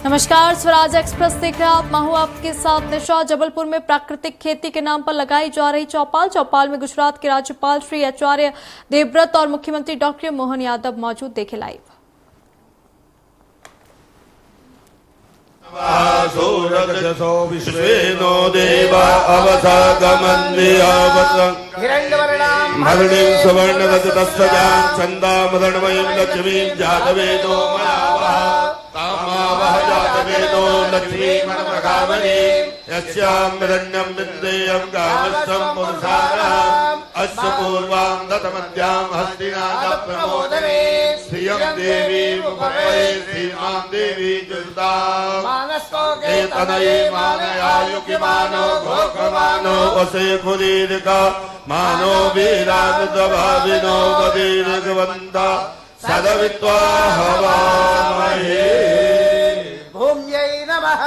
नमस्कार, स्वराज एक्सप्रेस देख रहे हैं आप। मैं हूं आपके साथ निशा। जबलपुर में प्राकृतिक खेती के नाम पर लगाई जा रही चौपाल में गुजरात के राज्यपाल श्री आचार्य देवव्रत और मुख्यमंत्री डॉक्टर मोहन यादव मौजूद। देखे लाइव। विश्वेनो देवा लक्ष्मी जातवेदो जातवेदो लक्ष्मी मनमकामने यस्यां हिरण्यं विद्येयं कामस्तं पुरुषाणाम् अस्य पूर्वां दतमद्यां हस्तिनाथ प्रमोदने श्रियं देवी मुपये श्रीमां देवी जुष्टां मानस्तो केतनये मानयायुकिमानो घोषमानो वसे फुलीरिका मानो वीरानुतभाविनो वदीर्घवन्ता सदवित्वा हवामहे। भूम्यै नमः।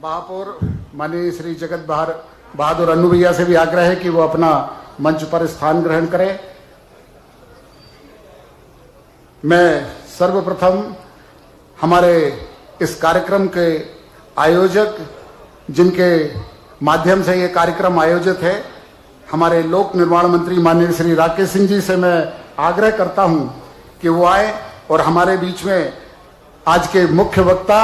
महापौर माननीय श्री जगत बहादुर अन्नू भैया से भी आग्रह है कि वो अपना मंच पर स्थान ग्रहण करें। मैं सर्वप्रथम हमारे इस कार्यक्रम के आयोजक, जिनके माध्यम से ये कार्यक्रम आयोजित है, हमारे लोक निर्माण मंत्री माननीय श्री राकेश सिंह जी से मैं आग्रह करता हूं कि वो आए और हमारे बीच में आज के मुख्य वक्ता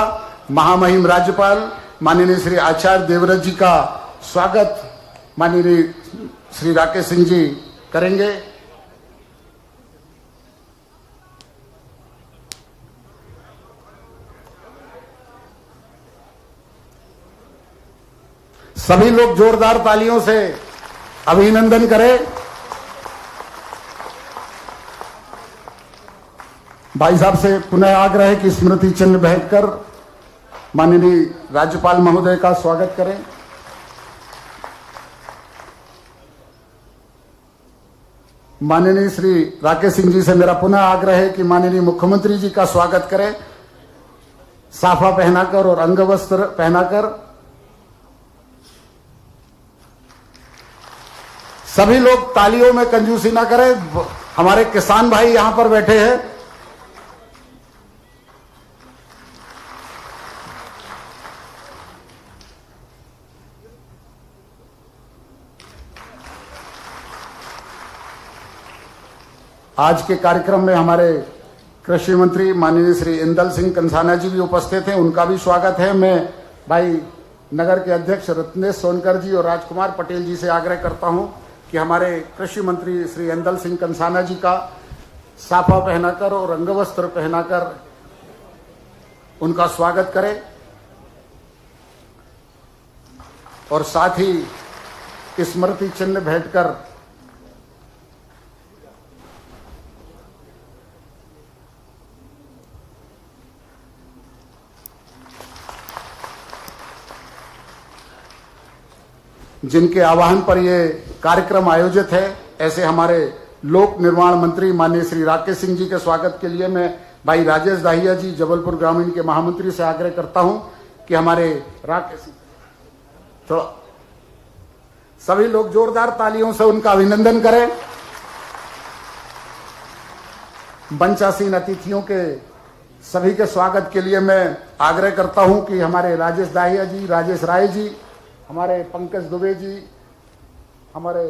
महामहिम राज्यपाल माननीय श्री आचार्य देवव्रत जी का स्वागत माननीय श्री राकेश सिंह जी करेंगे। सभी लोग जोरदार तालियों से अभिनंदन करें। भाई साहब से पुनः आग्रह है कि स्मृति चिन्ह भेंटकर माननीय राज्यपाल महोदय का स्वागत करें। माननीय श्री राकेश सिंह जी से मेरा पुनः आग्रह है कि माननीय मुख्यमंत्री जी का स्वागत करें, साफा पहनाकर और अंगवस्त्र पहनाकर। सभी लोग तालियों में कंजूसी ना करें। हमारे किसान भाई यहां पर बैठे हैं। आज के कार्यक्रम में हमारे कृषि मंत्री माननीय श्री इंदल सिंह कंसाना जी भी उपस्थित हैं, उनका भी स्वागत है। मैं भाई नगर के अध्यक्ष रत्नेश सोनकर जी और राजकुमार पटेल जी से आग्रह करता हूं कि हमारे कृषि मंत्री श्री इंदल सिंह कंसाना जी का साफा पहनाकर और अंगवस्त्र पहनाकर उनका स्वागत करें और साथ ही स्मृति चिन्ह भेंटकर जिनके आह्वान पर यह कार्यक्रम आयोजित है, ऐसे हमारे लोक निर्माण मंत्री माननीय श्री राकेश सिंह जी के स्वागत के लिए मैं भाई राजेश दाहिया जी जबलपुर ग्रामीण के महामंत्री से आग्रह करता हूं कि हमारे राकेश तो सभी लोग जोरदार तालियों से उनका अभिनंदन करें। मंचासीन अतिथियों के सभी के स्वागत के लिए मैं आग्रह करता हूं कि हमारे राजेश दाहिया जी, राजेश राय जी, हमारे पंकज दुबे जी, हमारे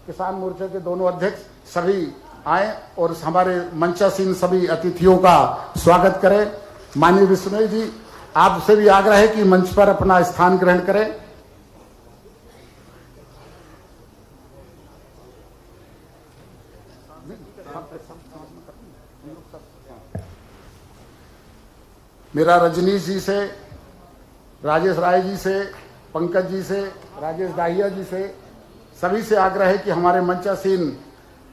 किसान मोर्चा के दोनों अध्यक्ष सभी आए और हमारे मंचासीन सभी अतिथियों का स्वागत करें। माननीय विश्वनाथ जी, आपसे भी आग्रह है कि मंच पर अपना स्थान ग्रहण करें। मेरा रजनीश जी से, राजेश राय जी से, पंकज जी से, राजेश दाहिया जी से, सभी से आग्रह है कि हमारे मंचासीन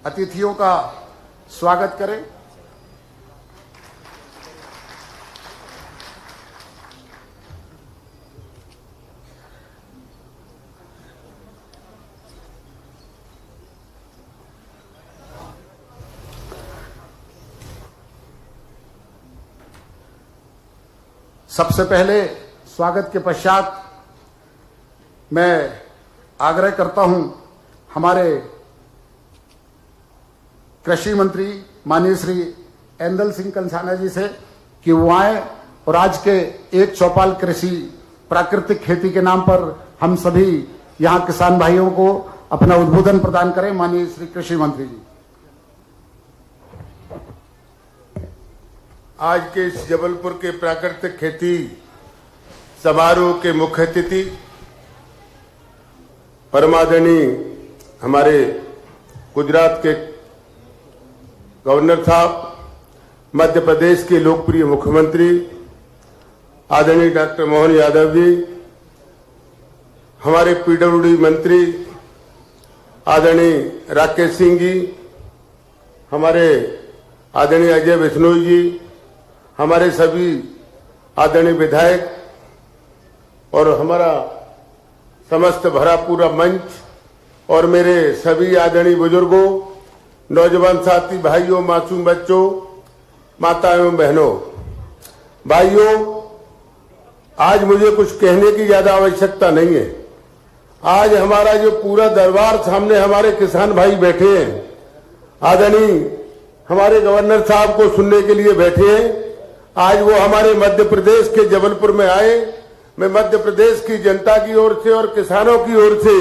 अतिथियों का स्वागत करें। सबसे पहले स्वागत के पश्चात मैं आग्रह करता हूं हमारे कृषि मंत्री माननीय श्री एंदल सिंह कंसाना जी से कि वो आए और आज के एक चौपाल कृषि प्राकृतिक खेती के नाम पर हम सभी यहाँ किसान भाइयों को अपना उद्बोधन प्रदान करें। माननीय श्री कृषि मंत्री जी। आज के इस जबलपुर के प्राकृतिक खेती समारोह के मुख्य अतिथि परमादरणीय हमारे गुजरात के गवर्नर साहब, मध्य प्रदेश के लोकप्रिय मुख्यमंत्री आदरणीय डॉक्टर मोहन यादव जी, हमारे पीडब्ल्यूडी मंत्री आदरणीय राकेश सिंह जी, हमारे आदरणीय अजय बिश्नोई जी, हमारे सभी आदरणीय विधायक और हमारा समस्त भरा पूरा मंच और मेरे सभी आदरणीय बुजुर्गों, नौजवान साथी भाइयों, मासूम बच्चों, माताओं एवं बहनों, भाइयों, आज मुझे कुछ कहने की ज्यादा आवश्यकता नहीं है। आज हमारा जो पूरा दरबार सामने हमारे किसान भाई बैठे हैं, आदरणीय हमारे गवर्नर साहब को सुनने के लिए बैठे हैं। आज वो हमारे मध्य प्रदेश के जबलपुर में आए। मैं मध्य प्रदेश की जनता की ओर से और किसानों की ओर से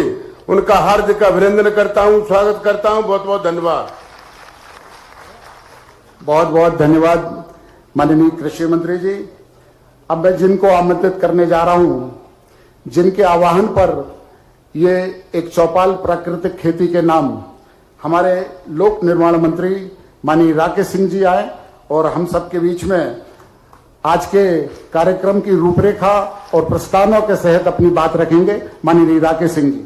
उनका हार्दिक अभिनंदन करता हूं, स्वागत करता हूं। बहुत बहुत धन्यवाद। बहुत बहुत धन्यवाद माननीय कृषि मंत्री जी। अब मैं जिनको आमंत्रित करने जा रहा हूं, जिनके आह्वान पर ये एक चौपाल प्राकृतिक खेती के नाम हमारे लोक निर्माण मंत्री माननीय राकेश सिंह जी आए और हम सबके बीच में आज के कार्यक्रम की रूपरेखा और प्रस्तावों के सहित अपनी बात रखेंगे। माननीय राकेश सिंह जी।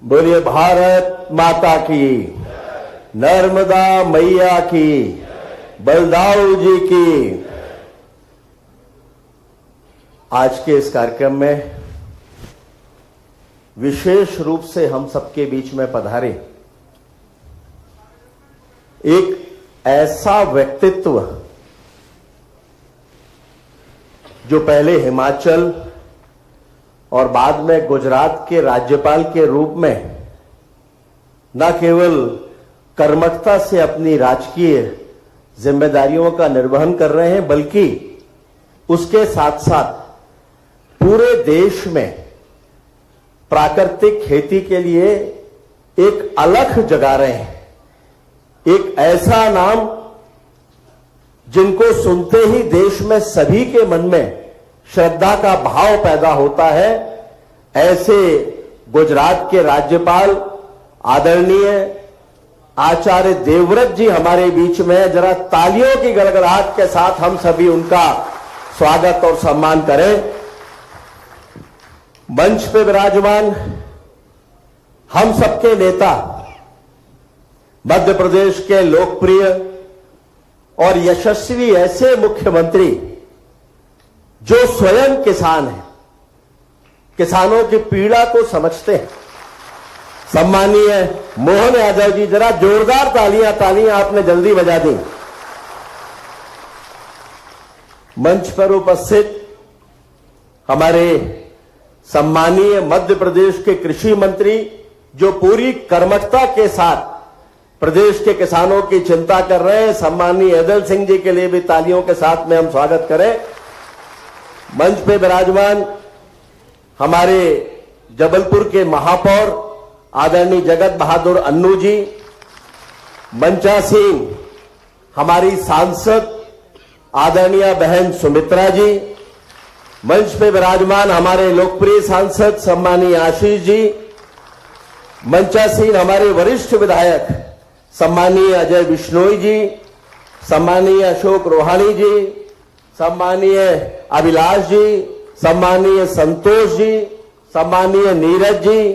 बोलिए भारत माता की, नर्मदा मैया की, बलदाऊ जी की। आज के इस कार्यक्रम में विशेष रूप से हम सबके बीच में पधारे एक ऐसा व्यक्तित्व जो पहले हिमाचल और बाद में गुजरात के राज्यपाल के रूप में न केवल कर्मठता से अपनी राजकीय जिम्मेदारियों का निर्वहन कर रहे हैं, बल्कि उसके साथ साथ पूरे देश में प्राकृतिक खेती के लिए एक अलख जगा रहे हैं। एक ऐसा नाम जिनको सुनते ही देश में सभी के मन में श्रद्धा का भाव पैदा होता है। ऐसे गुजरात के राज्यपाल आदरणीय आचार्य देवव्रत जी हमारे बीच में हैं। जरा तालियों की गड़गड़ाहट के साथ हम सभी उनका स्वागत और सम्मान करें। मंच पे विराजमान हम सबके नेता, मध्य प्रदेश के लोकप्रिय और यशस्वी ऐसे मुख्यमंत्री जो स्वयं किसान हैं, किसानों की पीड़ा को समझते हैं, सम्मानीय मोहन यादव जी, जरा जोरदार तालियां आपने जल्दी बजा दी। मंच पर उपस्थित हमारे सम्मानीय मध्य प्रदेश के कृषि मंत्री जो पूरी कर्मठता के साथ प्रदेश के किसानों की चिंता कर रहे हैं, सम्मानीय एंदल सिंह जी के लिए भी तालियों के साथ में हम स्वागत करें। मंच पे विराजमान हमारे जबलपुर के महापौर आदरणीय जगत बहादुर अन्नू जी, मंचासीन हमारी सांसद आदरणीय बहन सुमित्रा जी, मंच पे विराजमान हमारे लोकप्रिय सांसद सम्मानीय आशीष जी, मंचासीन हमारे वरिष्ठ विधायक सम्मानीय अजय बिश्नोई जी, सम्मानीय अशोक रोहानी जी, सम्मानीय अभिलाष जी, सम्मानीय संतोष जी, सम्मानीय नीरज जी,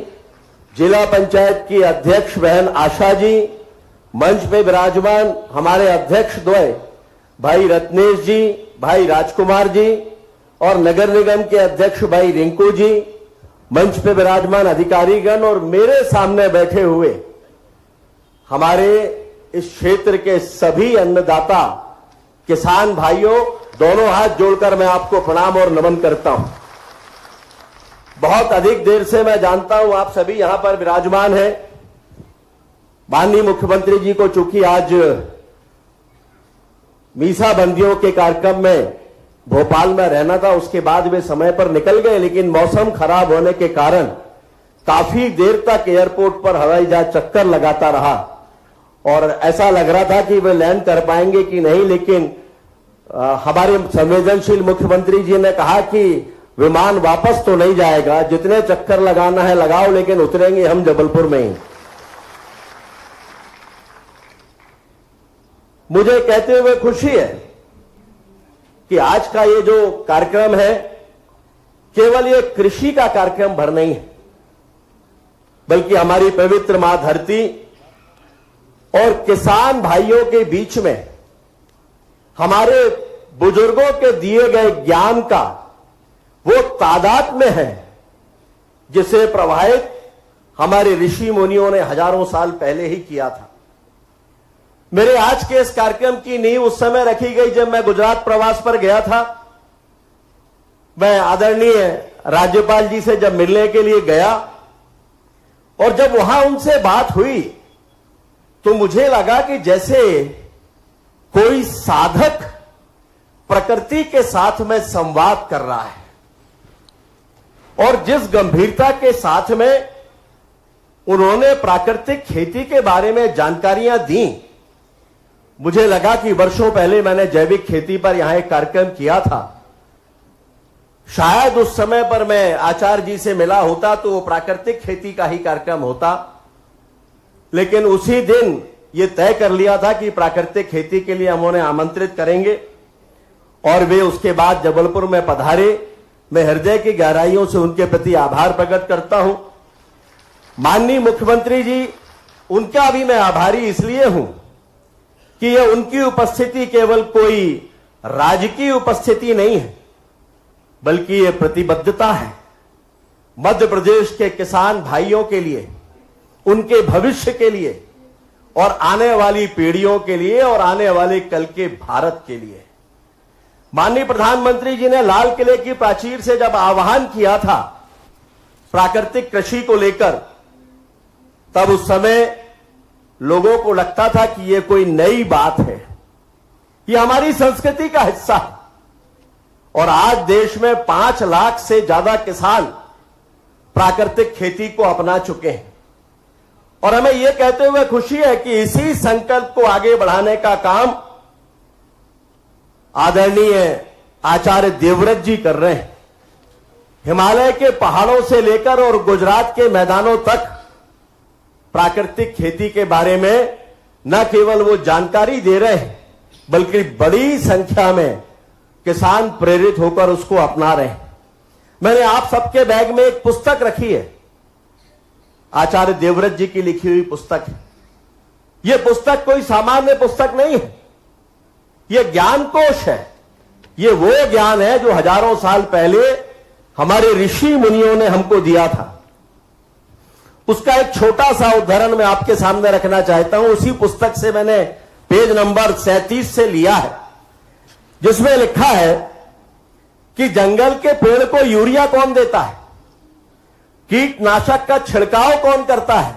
जिला पंचायत की अध्यक्ष बहन आशा जी, मंच पे विराजमान हमारे अध्यक्ष द्वय भाई रत्नेश जी, भाई राजकुमार जी और नगर निगम के अध्यक्ष भाई रिंकू जी, मंच पे विराजमान अधिकारीगण और मेरे सामने बैठे हुए हमारे इस क्षेत्र के सभी अन्नदाता किसान भाइयों दोनों हाथ जोड़कर मैं आपको प्रणाम और नमन करता हूं। बहुत अधिक देर से मैं जानता हूं आप सभी यहां पर विराजमान हैं। माननीय मुख्यमंत्री जी को चूंकि आज मीसाबंदियों के कार्यक्रम में भोपाल में रहना था, उसके बाद वे समय पर निकल गए, लेकिन मौसम खराब होने के कारण काफी देर तक एयरपोर्ट पर हवाई जहाज चक्कर लगाता रहा और ऐसा लग रहा था कि वे लैंड कर पाएंगे कि नहीं, लेकिन हमारे संवेदनशील मुख्यमंत्री जी ने कहा कि विमान वापस तो नहीं जाएगा, जितने चक्कर लगाना है लगाओ, लेकिन उतरेंगे हम जबलपुर में ही। मुझे कहते हुए खुशी है कि आज का ये जो कार्यक्रम है केवल ये कृषि का कार्यक्रम भर नहीं है, बल्कि हमारी पवित्र मां धरती और किसान भाइयों के बीच में हमारे बुजुर्गों के दिए गए ज्ञान का वो तादाद में है जिसे प्रवाहित हमारे ऋषि मुनियों ने हजारों साल पहले ही किया था। मेरे आज के इस कार्यक्रम की नींव उस समय रखी गई जब मैं गुजरात प्रवास पर गया था। मैं आदरणीय राज्यपाल जी से जब मिलने के लिए गया और जब वहां उनसे बात हुई तो मुझे लगा कि जैसे कोई साधक प्रकृति के साथ में संवाद कर रहा है और जिस गंभीरता के साथ में उन्होंने प्राकृतिक खेती के बारे में जानकारियां दी, मुझे लगा कि वर्षों पहले मैंने जैविक खेती पर यहां एक कार्यक्रम किया था। शायद उस समय पर मैं आचार्य जी से मिला होता तो वो प्राकृतिक खेती का ही कार्यक्रम होता, लेकिन उसी दिन ये तय कर लिया था कि प्राकृतिक खेती के लिए हम उन्हें आमंत्रित करेंगे और वे उसके बाद जबलपुर में पधारे। मैं हृदय की गहराइयों से उनके प्रति आभार प्रकट करता हूं। माननीय मुख्यमंत्री जी, उनका भी मैं आभारी इसलिए हूं कि यह उनकी उपस्थिति केवल कोई राजकीय उपस्थिति नहीं है, बल्कि यह प्रतिबद्धता है मध्य प्रदेश के किसान भाइयों के लिए, उनके भविष्य के लिए और आने वाली पीढ़ियों के लिए और आने वाले कल के भारत के लिए। माननीय प्रधानमंत्री जी ने लाल किले की प्राचीर से जब आह्वान किया था प्राकृतिक कृषि को लेकर, तब उस समय लोगों को लगता था कि यह कोई नई बात है, यह हमारी संस्कृति का हिस्सा है। और आज देश में 5 लाख से ज्यादा किसान प्राकृतिक खेती को अपना चुके हैं और हमें यह कहते हुए खुशी है कि इसी संकल्प को आगे बढ़ाने का काम आदरणीय आचार्य देवव्रत जी कर रहे हैं। हिमालय के पहाड़ों से लेकर और गुजरात के मैदानों तक प्राकृतिक खेती के बारे में न केवल वो जानकारी दे रहे हैं, बल्कि बड़ी संख्या में किसान प्रेरित होकर उसको अपना रहे हैं। मैंने आप सबके बैग में एक पुस्तक रखी है, आचार्य देवव्रत जी की लिखी हुई पुस्तक है। यह पुस्तक कोई सामान्य पुस्तक नहीं है, यह ज्ञान कोश है। यह वो ज्ञान है जो हजारों साल पहले हमारे ऋषि मुनियों ने हमको दिया था। उसका एक छोटा सा उदाहरण मैं आपके सामने रखना चाहता हूं। उसी पुस्तक से मैंने पेज नंबर 37 से लिया है, जिसमें लिखा है कि जंगल के पेड़ को यूरिया कौन देता है, कीटनाशक का छिड़काव कौन करता है,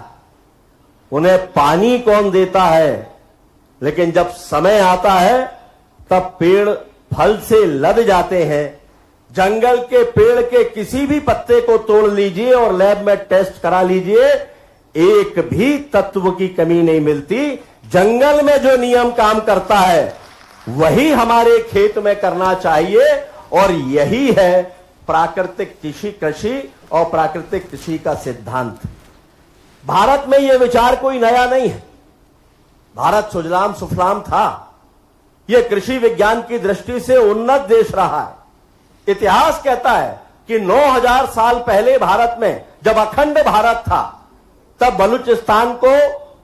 उन्हें पानी कौन देता है, लेकिन जब समय आता है तब पेड़ फल से लद जाते हैं। जंगल के पेड़ के किसी भी पत्ते को तोड़ लीजिए और लैब में टेस्ट करा लीजिए, एक भी तत्व की कमी नहीं मिलती। जंगल में जो नियम काम करता है वही हमारे खेत में करना चाहिए और यही है प्राकृतिक कृषि और प्राकृतिक कृषि का सिद्धांत। भारत में यह विचार कोई नया नहीं है। भारत सुजलाम सुफलाम था। यह कृषि विज्ञान की दृष्टि से उन्नत देश रहा है। इतिहास कहता है कि 9000 साल पहले भारत में जब अखंड भारत था, तब बलूचिस्तान को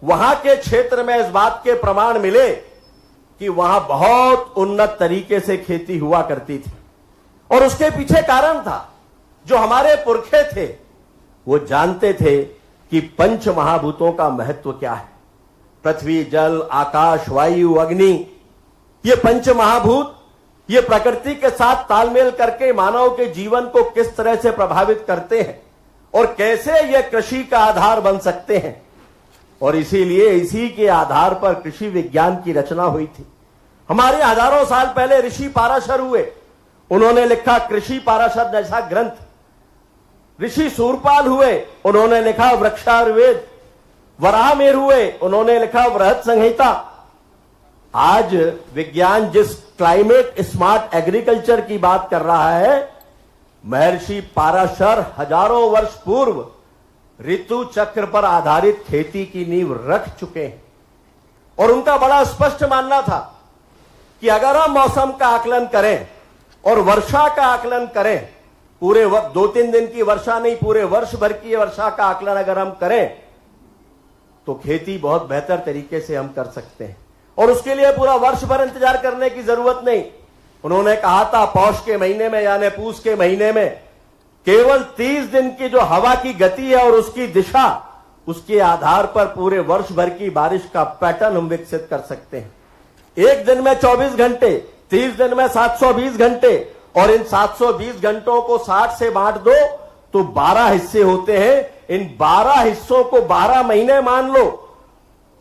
वहां के क्षेत्र में इस बात के प्रमाण मिले कि वहां बहुत उन्नत तरीके से खेती हुआ करती थी। और उसके पीछे कारण था, जो हमारे पुरखे थे वो जानते थे कि पंच महाभूतों का महत्व क्या है। पृथ्वी, जल, आकाश, वायु, अग्नि, ये पंच महाभूत ये प्रकृति के साथ तालमेल करके मानव के जीवन को किस तरह से प्रभावित करते हैं और कैसे ये कृषि का आधार बन सकते हैं। और इसीलिए इसी के आधार पर कृषि विज्ञान की रचना हुई थी। हमारे हजारों साल पहले ऋषि पाराशर हुए, उन्होंने लिखा कृषि पाराशर जैसा ग्रंथ। ऋषि सूरपाल हुए, उन्होंने लिखा वृक्षायुर्वेद। वराहमिहिर हुए, उन्होंने लिखा बृहत संहिता। आज विज्ञान जिस क्लाइमेट स्मार्ट एग्रीकल्चर की बात कर रहा है, महर्षि पाराशर हजारों वर्ष पूर्व ऋतु चक्र पर आधारित खेती की नींव रख चुके हैं। और उनका बड़ा स्पष्ट मानना था कि अगर हम मौसम का आकलन करें और वर्षा का आकलन करें, पूरे 2-3 दिन की वर्षा नहीं, पूरे वर्ष भर की वर्षा का आकलन अगर हम करें तो खेती बहुत बेहतर तरीके से हम कर सकते हैं। और उसके लिए पूरा वर्ष भर इंतजार करने की जरूरत नहीं। उन्होंने कहा था पौष के महीने में यानी पूस के महीने में केवल 30 दिन की जो हवा की गति है और उसकी दिशा, उसके आधार पर पूरे वर्ष भर की बारिश का पैटर्न हम विकसित कर सकते हैं। एक दिन में 24 घंटे, 30 दिन में 720 घंटे, और इन 720 घंटों को 60 से बांट दो तो 12 हिस्से होते हैं। इन 12 हिस्सों को 12 महीने मान लो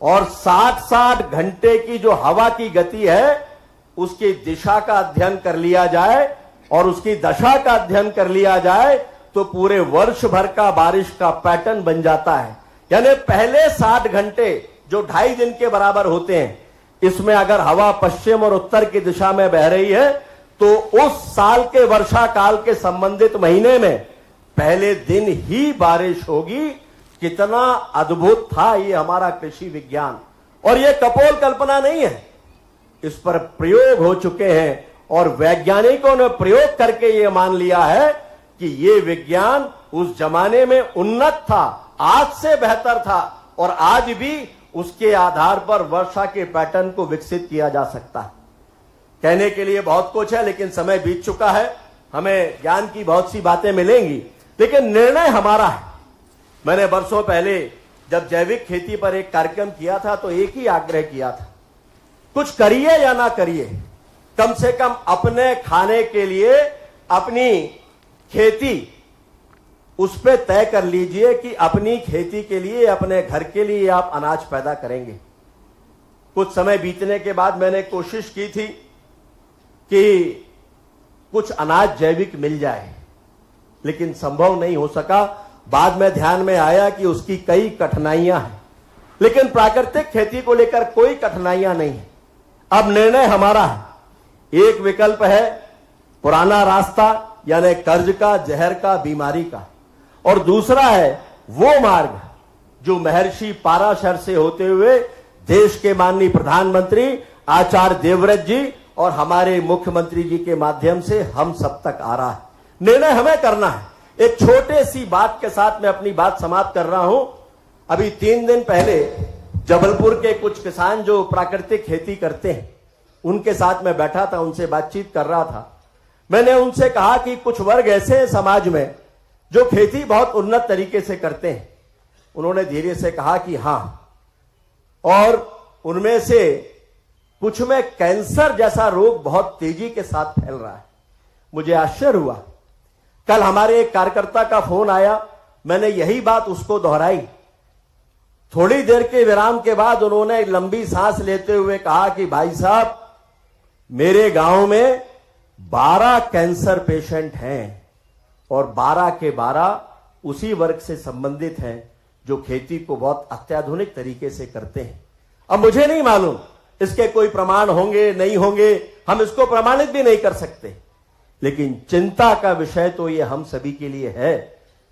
और 60-60 घंटे की जो हवा की गति है उसकी दिशा का अध्ययन कर लिया जाए और उसकी दशा का अध्ययन कर लिया जाए तो पूरे वर्ष भर का बारिश का पैटर्न बन जाता है। यानी पहले 60 घंटे जो 2.5 दिन के बराबर होते हैं, इसमें अगर हवा पश्चिम और उत्तर की दिशा में बह रही है तो उस साल के वर्षा काल के संबंधित महीने में पहले दिन ही बारिश होगी। कितना अद्भुत था ये हमारा कृषि विज्ञान। और ये कपोल कल्पना नहीं है, इस पर प्रयोग हो चुके हैं और वैज्ञानिकों ने प्रयोग करके ये मान लिया है कि ये विज्ञान उस जमाने में उन्नत था, आज से बेहतर था और आज भी उसके आधार पर वर्षा के पैटर्न को विकसित किया जा सकता है। कहने के लिए बहुत कुछ है लेकिन समय बीत चुका है, हमें ज्ञान की बहुत सी बातें मिलेंगी लेकिन निर्णय हमारा है। मैंने वर्षों पहले जब जैविक खेती पर एक कार्यक्रम किया था तो एक ही आग्रह किया था, कुछ करिए या ना करिए, कम से कम अपने खाने के लिए अपनी खेती उस पे तय कर लीजिए कि अपनी खेती के लिए, अपने घर के लिए आप अनाज पैदा करेंगे। कुछ समय बीतने के बाद मैंने कोशिश की थी कि कुछ अनाज जैविक मिल जाए, लेकिन संभव नहीं हो सका। बाद में ध्यान में आया कि उसकी कई कठिनाइयां हैं, लेकिन प्राकृतिक खेती को लेकर कोई कठिनाइयां नहीं है। अब निर्णय हमारा है। एक विकल्प है पुराना रास्ता यानी कर्ज का, जहर का, बीमारी का, और दूसरा है वो मार्ग जो महर्षि पाराशर से होते हुए देश के माननीय प्रधानमंत्री आचार्य देवव्रत जी और हमारे मुख्यमंत्री जी के माध्यम से हम सब तक आ रहा है। निर्णय हमें करना है। एक छोटे सी बात के साथ मैं अपनी बात समाप्त कर रहा हूं। अभी 3 दिन पहले जबलपुर के कुछ किसान जो प्राकृतिक खेती करते हैं उनके साथ मैं बैठा था, उनसे बातचीत कर रहा था। मैंने उनसे कहा कि कुछ वर्ग ऐसे हैं समाज में जो खेती बहुत उन्नत तरीके से करते हैं। उन्होंने धीरे से कहा कि हां, और उनमें से कुछ में कैंसर जैसा रोग बहुत तेजी के साथ फैल रहा है। मुझे आश्चर्य हुआ। कल हमारे एक कार्यकर्ता का फोन आया, मैंने यही बात उसको दोहराई। थोड़ी देर के विराम के बाद उन्होंने लंबी सांस लेते हुए कहा कि भाई साहब, मेरे गांव में 12 कैंसर पेशेंट हैं और 12 के 12 उसी वर्ग से संबंधित हैं जो खेती को बहुत अत्याधुनिक तरीके से करते हैं। अब मुझे नहीं मालूम इसके कोई प्रमाण होंगे नहीं होंगे, हम इसको प्रमाणित भी नहीं कर सकते, लेकिन चिंता का विषय तो ये हम सभी के लिए है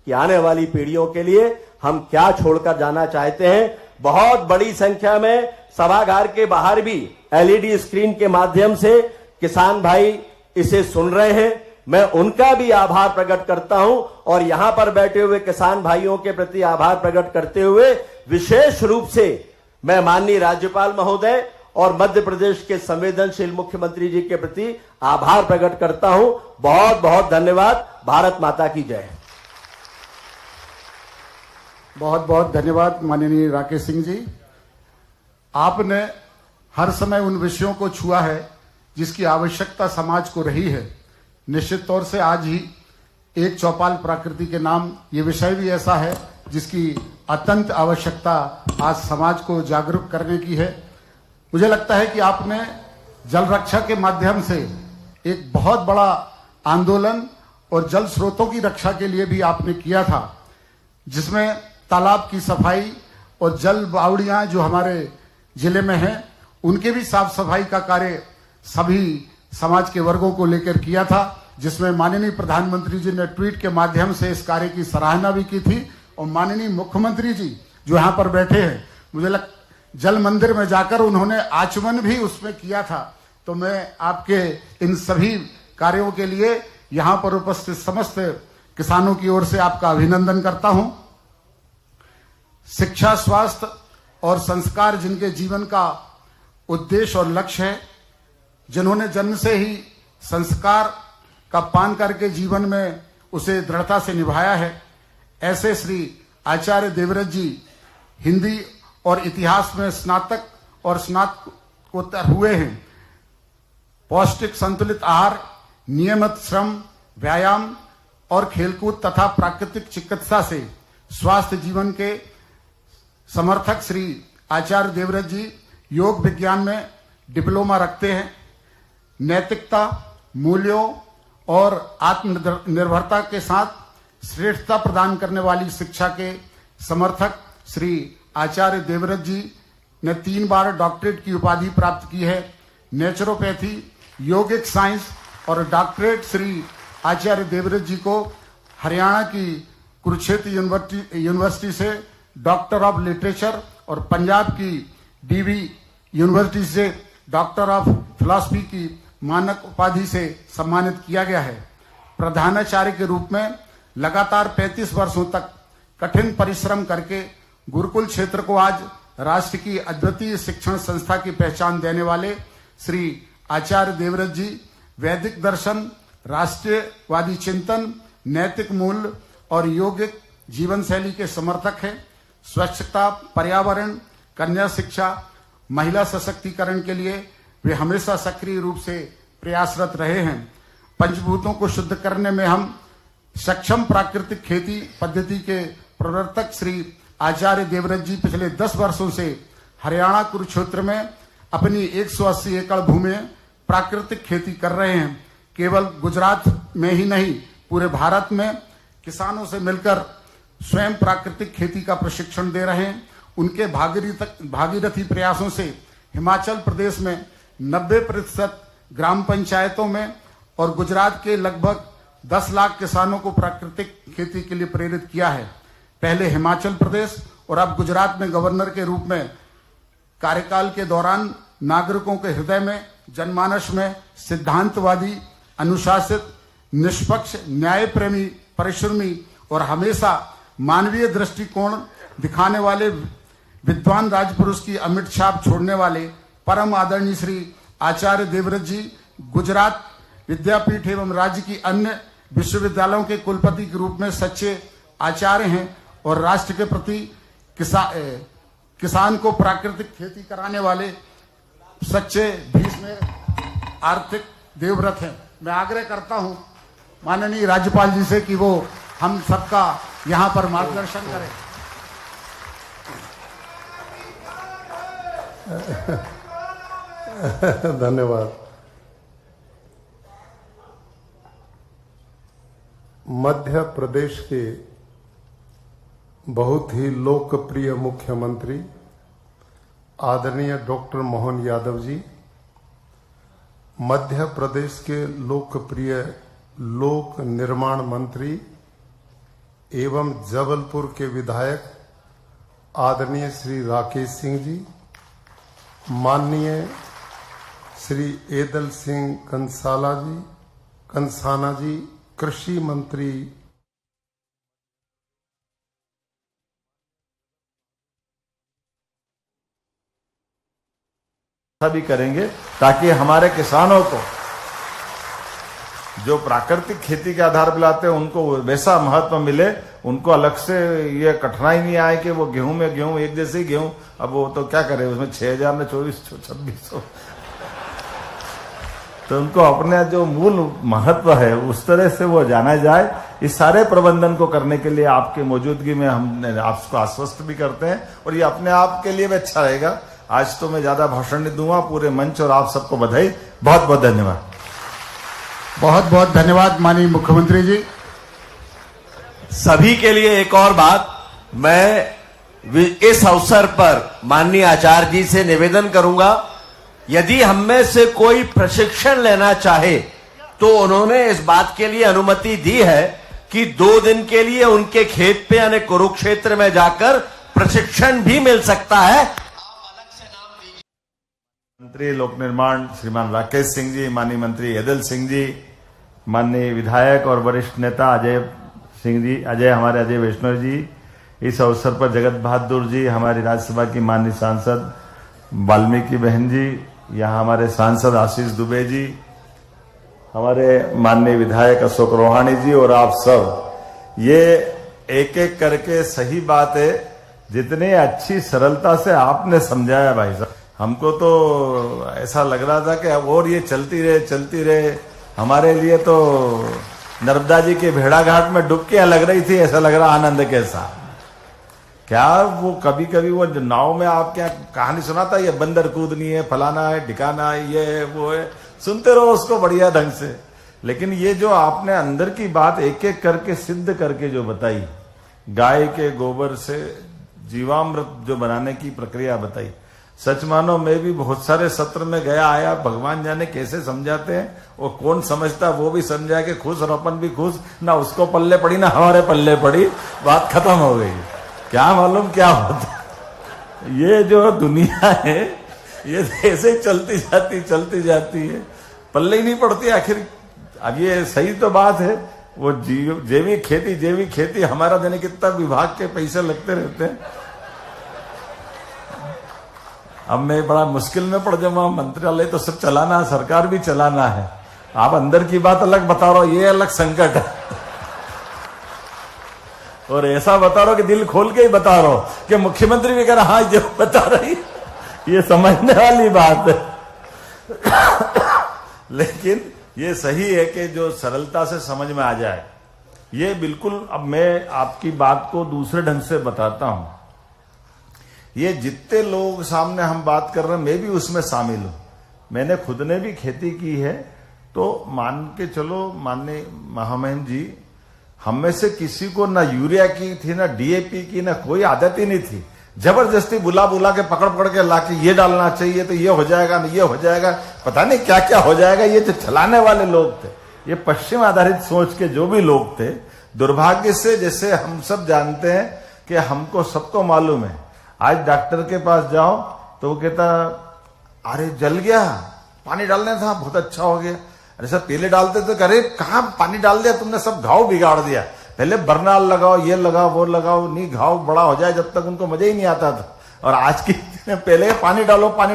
कि आने वाली पीढ़ियों के लिए हम क्या छोड़कर जाना चाहते हैं। बहुत बड़ी संख्या में सभागार के बाहर भी एलईडी स्क्रीन के माध्यम से किसान भाई इसे सुन रहे हैं। मैं उनका भी आभार प्रकट करता हूं और यहां पर बैठे हुए किसान भाइयों के प्रति आभार प्रकट करते हुए विशेष रूप से मैं माननीय राज्यपाल महोदय और मध्य प्रदेश के संवेदनशील मुख्यमंत्री जी के प्रति आभार प्रकट करता हूं। बहुत बहुत धन्यवाद। भारत माता की जय। बहुत बहुत धन्यवाद माननीय राकेश सिंह जी। आपने हर समय उन विषयों को छुआ है जिसकी आवश्यकता समाज को रही है। निश्चित तौर से आज ही एक चौपाल प्रकृति के नाम ये विषय भी ऐसा है जिसकी अत्यंत आवश्यकता आज समाज को जागरूक करने की है। मुझे लगता है कि आपने जल रक्षा के माध्यम से एक बहुत बड़ा आंदोलन और जल स्रोतों की रक्षा के लिए भी आपने किया था, जिसमें तालाब की सफाई और जल बावड़ियां जो हमारे जिले में हैं उनके भी साफ सफाई का कार्य सभी समाज के वर्गों को लेकर किया था, जिसमें माननीय प्रधानमंत्री जी ने ट्वीट के माध्यम से इस कार्य की सराहना भी की थी। और माननीय मुख्यमंत्री जी जो यहाँ पर बैठे हैं, मुझे जल मंदिर में जाकर उन्होंने आचमन भी उसमें किया था। तो मैं आपके इन सभी कार्यों के लिए यहाँ पर उपस्थित समस्त किसानों की ओर से आपका अभिनंदन करता हूं। शिक्षा, स्वास्थ्य और संस्कार जिनके जीवन का उद्देश्य और लक्ष्य है, जिन्होंने जन्म से ही संस्कार का पान करके जीवन में उसे दृढ़ता से निभाया है, ऐसे श्री आचार्य देवव्रत जी हिंदी और इतिहास में स्नातक और स्नातकोत्तर हुए हैं। पौष्टिक संतुलित आहार, नियमित श्रम, व्यायाम और खेलकूद तथा प्राकृतिक चिकित्सा से स्वास्थ्य जीवन के समर्थक श्री आचार्य देवव्रत जी योग विज्ञान में डिप्लोमा रखते हैं। नैतिकता, मूल्यों और आत्मनिर्भरता के साथ श्रेष्ठता प्रदान करने वाली शिक्षा के समर्थक श्री आचार्य देवव्रत जी ने 3 बार डॉक्टरेट की उपाधि प्राप्त की है। नेचुरोपैथी, योगिक साइंस और डॉक्टरेट श्री आचार्य देवव्रत जी को हरियाणा की कुरुक्षेत्र यूनिवर्सिटी से डॉक्टर ऑफ लिटरेचर और पंजाब की डीवी यूनिवर्सिटी से डॉक्टर ऑफ फिलॉसफी की मानक उपाधि से सम्मानित किया गया है। प्रधानाचार्य के रूप में लगातार 35 वर्षों तक कठिन परिश्रम करके गुरुकुल क्षेत्र को आज राष्ट्र की अद्वितीय शिक्षण संस्था की पहचान देने वाले श्री आचार्य देवव्रत जी वैदिक दर्शन, राष्ट्रीयवादी चिंतन, नैतिक मूल्य और योगिक जीवन शैली के समर्थक हैं। स्वच्छता, पर्यावरण, कन्या शिक्षा, महिला सशक्तिकरण के लिए वे हमेशा सक्रिय रूप से प्रयासरत रहे हैं। पंचभूतों को शुद्ध करने में हम सक्षम प्राकृतिक खेती पद्धति के प्रवर्तक श्री आचार्य देवव्रत जी पिछले 10 वर्षों से हरियाणा कुरुक्षेत्र में अपनी 180 एकड़ भूमि में प्राकृतिक खेती कर रहे हैं। केवल गुजरात में ही नहीं, पूरे भारत में किसानों से मिलकर स्वयं प्राकृतिक खेती का प्रशिक्षण दे रहे हैं। उनके भागीरथी प्रयासों से हिमाचल प्रदेश में 90% ग्राम पंचायतों में और गुजरात के लगभग 10 लाख किसानों को प्राकृतिक खेती के लिए प्रेरित किया है। पहले हिमाचल प्रदेश और अब गुजरात में गवर्नर के रूप में कार्यकाल के दौरान नागरिकों के हृदय में, जनमानस में सिद्धांतवादी, अनुशासित, निष्पक्ष, न्याय प्रेमी, परिश्रमी और हमेशा मानवीय दृष्टिकोण दिखाने वाले विद्वान राजपुरुष की अमिट छाप छोड़ने वाले परम आदरणीय श्री आचार्य देवव्रत जी गुजरात विद्यापीठ एवं राज्य की अन्य विश्वविद्यालयों के कुलपति के रूप में सच्चे आचार्य हैं और राष्ट्र के प्रति किसान को प्राकृतिक खेती कराने वाले सच्चे भीष्म आर्थिक देवव्रत हैं। मैं आग्रह करता हूं माननीय राज्यपाल जी से कि वो हम सबका यहां पर मार्गदर्शन करें। धन्यवाद। मध्य प्रदेश के बहुत ही लोकप्रिय मुख्यमंत्री आदरणीय डॉक्टर मोहन यादव जी, मध्य प्रदेश के लोकप्रिय लोक निर्माण मंत्री एवं जबलपुर के विधायक आदरणीय श्री राकेश सिंह जी, माननीय श्री एदल सिंह कंसाना जी, कृषि मंत्री भी करेंगे ताकि हमारे किसानों को जो प्राकृतिक खेती के आधार पर लाते हैं उनको वैसा महत्व मिले, उनको अलग से ये कठिनाई नहीं आए कि वो गेहूं में गेहूं एक जैसे ही गेहूं, अब वो तो क्या करे उसमें 6,000 में 2400-2600 तो उनको अपने जो मूल महत्व है उस तरह से वो जाना जाए। इस सारे प्रबंधन को करने के लिए आपके मौजूदगी में हम आपको आश्वस्त भी करते हैं और ये अपने आप के लिए भी अच्छा रहेगा। आज तो मैं ज्यादा भाषण नहीं दूंगा, पूरे मंच और आप सबको बधाई, बहुत बहुत धन्यवाद। बहुत बहुत धन्यवाद माननीय मुख्यमंत्री जी। सभी के लिए एक और बात, मैं इस अवसर पर माननीय आचार्य जी से निवेदन करूंगा, यदि हम में से कोई प्रशिक्षण लेना चाहे तो उन्होंने इस बात के लिए अनुमति दी है कि 2 दिन के लिए उनके खेत पे यानी कुरुक्षेत्र में जाकर प्रशिक्षण भी मिल सकता है। मंत्री लोक निर्माण श्रीमान राकेश सिंह जी, माननीय मंत्री यदल सिंह जी, माननीय विधायक और वरिष्ठ नेता अजय सिंह जी, हमारे अजय वैष्णव जी, इस अवसर पर जगत बहादुर जी, हमारी राज्यसभा की माननीय सांसद वाल्मीकि बहन जी, यहाँ हमारे सांसद आशीष दुबे जी, हमारे माननीय विधायक अशोक रोहाणी जी और आप सब, ये एक एक करके सही बात है, जितनी अच्छी सरलता से आपने समझाया भाई साहब, हमको तो ऐसा लग रहा था कि और ये चलती रहे। हमारे लिए तो नर्मदा जी के भेड़ा घाट में डुबकियां लग रही थी, ऐसा लग रहा आनंद के साथ। क्या वो कभी कभी वो नाव में आप क्या कहानी सुनाता, ये बंदर कूदनी है, फलाना है, ठिकाना है, ये है वो है, सुनते रहो उसको बढ़िया ढंग से। लेकिन ये जो आपने अंदर की बात एक एक करके सिद्ध करके जो बताई, गाय के गोबर से जीवामृत जो बनाने की प्रक्रिया बताई, सच मानो मैं भी बहुत सारे सत्र में गया आया, भगवान जाने कैसे समझाते हैं, और कौन समझता वो भी समझा के खुश और अपन भी खुश, ना उसको पल्ले पड़ी ना हमारे पल्ले पड़ी, बात खत्म हो गई। क्या मालूम क्या होता। ये जो दुनिया है ये ऐसे चलती जाती है, पल्ले ही नहीं पड़ती आखिर। अब ये सही तो बात है, वो जैविक खेती हमारा देने कितना विभाग के पैसे लगते रहते हैं। अब मैं बड़ा मुश्किल में पड़ जाऊंगा, मंत्रालय तो सब चलाना है, सरकार भी चलाना है, आप अंदर की बात अलग बता रहे हो, ये अलग संकट है। और ऐसा बता रहा हो कि दिल खोल के ही बता रहा हो कि मुख्यमंत्री भी कह रहा हाँ जो बता रही, ये समझने वाली बात है। लेकिन ये सही है कि जो सरलता से समझ में आ जाए, ये बिल्कुल। अब मैं आपकी बात को दूसरे ढंग से बताता हूं। ये जितने लोग सामने हम बात कर रहे हैं, मैं भी उसमें शामिल हूं। मैंने खुद ने भी खेती की है, तो मान के चलो माननीय महामहिम जी, हम में से किसी को ना यूरिया की थी, ना डीएपी की, ना कोई आदत ही नहीं थी। जबरदस्ती बुला के पकड़ के लाके ये डालना चाहिए तो ये हो जाएगा, ना ये हो जाएगा, पता नहीं क्या क्या हो जाएगा। ये जो चलाने वाले लोग थे, ये पश्चिम आधारित सोच के जो भी लोग थे, दुर्भाग्य से, जैसे हम सब जानते हैं कि हमको सबको मालूम है, आज डॉक्टर के पास जाओ तो वो कहता अरे जल गया, पानी डालना था, बहुत अच्छा हो गया। अरे सर पहले डालते तो अरे कहाँ पानी डाल दिया तुमने, सब घाव बिगाड़ दिया, पहले बर्नाल लगाओ, ये लगाओ, वो लगाओ, नहीं घाव बड़ा हो जाए, जब तक उनको मजा ही नहीं आता था। और आज की पहले पानी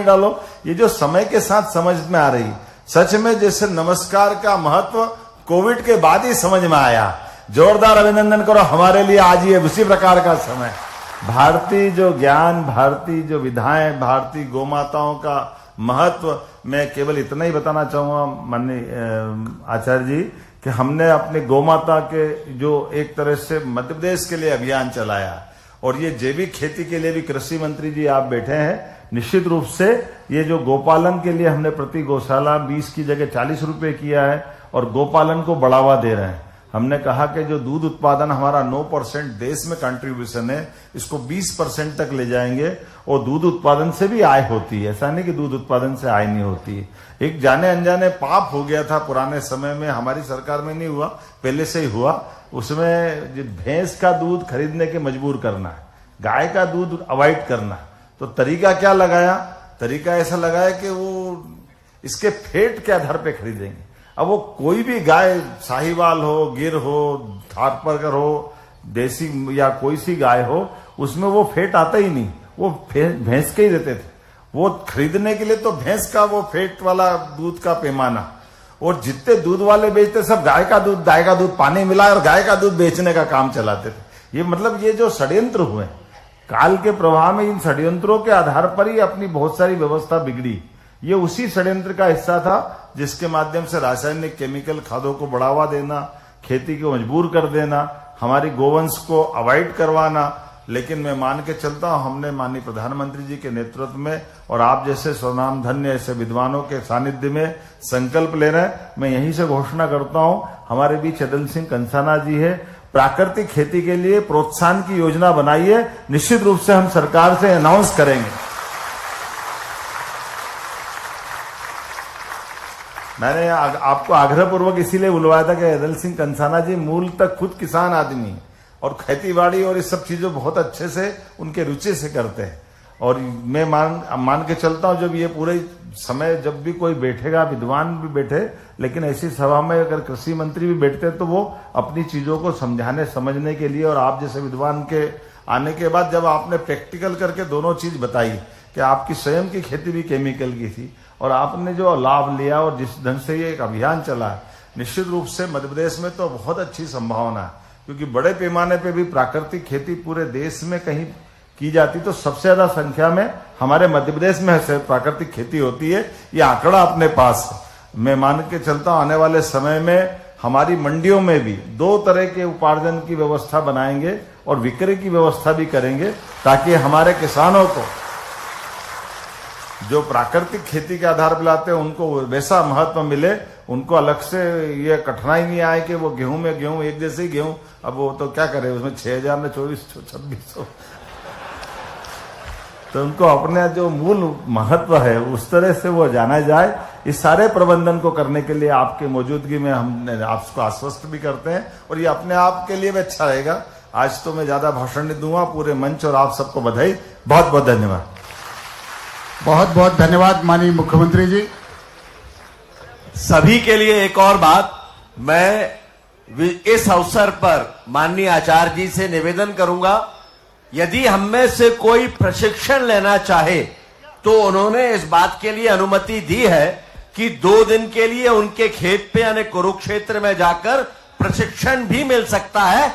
डालो, ये जो समय के साथ समझ में आ रही, सच में जैसे नमस्कार का महत्व कोविड के बाद ही समझ में आया। जोरदार अभिनंदन करो हमारे लिए, आज ये उसी प्रकार का समय। भारतीय जो ज्ञान, भारतीय जो विधाएं, भारतीय गौमाताओं का महत्व, मैं केवल इतना ही बताना चाहूंगा माननीय आचार्य जी, कि हमने अपने गौमाता के जो एक तरह से मध्य प्रदेश के लिए अभियान चलाया, और ये जैविक खेती के लिए भी कृषि मंत्री जी आप बैठे हैं, निश्चित रूप से ये जो गोपालन के लिए हमने प्रति गौशाला 20 की जगह 40 रुपए किया है, और गोपालन को बढ़ावा दे रहे हैं। हमने कहा कि जो दूध उत्पादन हमारा 9% देश में कंट्रीब्यूशन है, इसको 20% तक ले जाएंगे, और दूध उत्पादन से भी आय होती है, ऐसा नहीं कि दूध उत्पादन से आय नहीं होती है। एक जाने अनजाने पाप हो गया था पुराने समय में, हमारी सरकार में नहीं हुआ, पहले से ही हुआ, उसमें भैंस का दूध खरीदने के मजबूर करना, गाय का दूध अवॉइड करना। तो तरीका क्या लगाया? तरीका ऐसा लगाया कि वो इसके फेट के आधार पे खरीदेंगे। अब वो कोई भी गाय, साहिवाल हो, गिर हो, थारपारकर हो, देसी या कोई सी गाय हो, उसमें वो फेट आता ही नहीं, वो भैंस के ही देते थे। वो खरीदने के लिए तो भैंस का वो फेट वाला दूध का पैमाना, और जितने दूध वाले बेचते सब गाय का दूध पानी मिला और गाय का दूध बेचने का काम चलाते थे। ये मतलब ये जो षड्यंत्र हुए काल के प्रभाव में, इन षड्यंत्रों के आधार पर ही अपनी बहुत सारी व्यवस्था बिगड़ी। ये उसी षड्यंत्र का हिस्सा था जिसके माध्यम से रासायनिक केमिकल खादों को बढ़ावा देना, खेती को मजबूर कर देना, हमारी गोवंश को अवॉइड करवाना। लेकिन मैं मान के चलता हूं, हमने माननीय प्रधानमंत्री जी के नेतृत्व में और आप जैसे स्वनाम धन्य ऐसे विद्वानों के सानिध्य में संकल्प ले रहे हैं। मैं यहीं से घोषणा करता हूं, हमारे बीच अदल सिंह कंसाना जी है, प्राकृतिक खेती के लिए प्रोत्साहन की योजना बनाई है, निश्चित रूप से हम सरकार से अनाउंस करेंगे। मैंने आपको आग्रहपूर्वक इसीलिए बुलवाया था कि अदल सिंह कंसाना जी मूल तक खुद किसान आदमी है और खेतीबाड़ी और इस सब चीजों बहुत अच्छे से उनके रुचि से करते हैं। और मैं मान के चलता हूं, जब ये पूरे समय जब भी कोई बैठेगा, विद्वान भी बैठे, लेकिन ऐसी सभा में अगर कृषि मंत्री भी बैठते हैं तो वो अपनी चीजों को समझाने समझने के लिए, और आप जैसे विद्वान के आने के बाद जब आपने प्रैक्टिकल करके दोनों चीज बताई कि आपकी स्वयं की खेती भी केमिकल की थी और आपने जो लाभ लिया और जिस ढंग से ये एक अभियान चला है, निश्चित रूप से मध्य प्रदेश में तो बहुत अच्छी संभावना है, क्योंकि बड़े पैमाने पे भी प्राकृतिक खेती पूरे देश में कहीं की जाती तो सबसे ज्यादा संख्या में हमारे मध्य प्रदेश में प्राकृतिक खेती होती है। ये आंकड़ा अपने पास है। मैं मान के चलता हूं, आने वाले समय में हमारी मंडियों में भी 2 तरह के उपार्जन की व्यवस्था बनाएंगे और विक्रय की व्यवस्था भी करेंगे, ताकि हमारे किसानों को जो प्राकृतिक खेती के आधार पर लाते हैं उनको वैसा महत्व मिले, उनको अलग से ये कठिनाई नहीं आए कि वो गेहूं में गेहूं एक जैसे ही गेहूं, अब वो तो क्या करे उसमें 6000 में 2400-2600, तो उनको अपने जो मूल महत्व है उस तरह से वो जाना जाए। इस सारे प्रबंधन को करने के लिए आपके मौजूदगी में हम आपको आश्वस्त भी करते हैं और ये अपने आप के लिए भी अच्छा रहेगा। आज तो मैं ज्यादा भाषण नहीं दूंगा, पूरे मंच और आप सबको बधाई, बहुत बहुत धन्यवाद। बहुत बहुत धन्यवाद माननीय मुख्यमंत्री जी। सभी के लिए एक और बात, मैं इस अवसर पर माननीय आचार्य जी से निवेदन करूंगा, यदि हम में से कोई प्रशिक्षण लेना चाहे तो उन्होंने इस बात के लिए अनुमति दी है कि 2 दिन के लिए उनके खेत पे यानी कुरुक्षेत्र में जाकर प्रशिक्षण भी मिल सकता है।